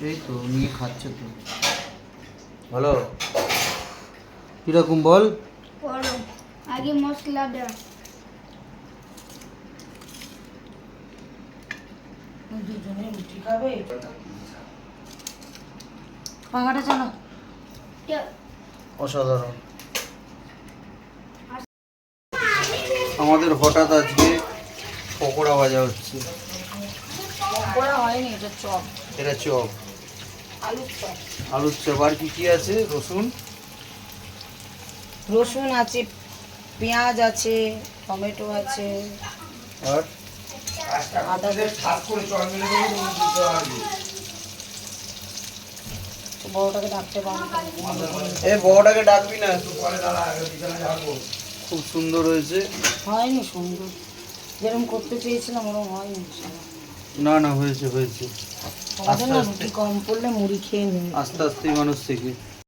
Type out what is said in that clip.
এই তো নিয়ে খাচ্ছে তো। ভালো কিরকম বল? বলো, আগে মশলা দে। দুজনে রুটি খাবে। পাখাটা চালা। অসাধারণ। আমাদের হঠাৎ আজকে পকোড়া ভাজা হচ্ছে। পকোড়া হয়নি, এটা চপ। এটা চপ, আলুর চপ। আলুর চপ। আর কি কি আছে? রসুন, রসুন আছে, পেঁয়াজ আছে, টমেটো আছে, আর আদা বড়টাকে ডাকতে পারবো। এ বড়টাকে ডাকবি না। খুব সুন্দর হয়েছে। হয়নি সুন্দর, যেরকম করতে চেয়েছিলাম ওরকম হয়নি। না না, হয়েছে হয়েছে। আমাদের না রুটি কম পড়লে মুড়ি খেয়ে নিই। আস্তে আস্তে মানুষ শেখে।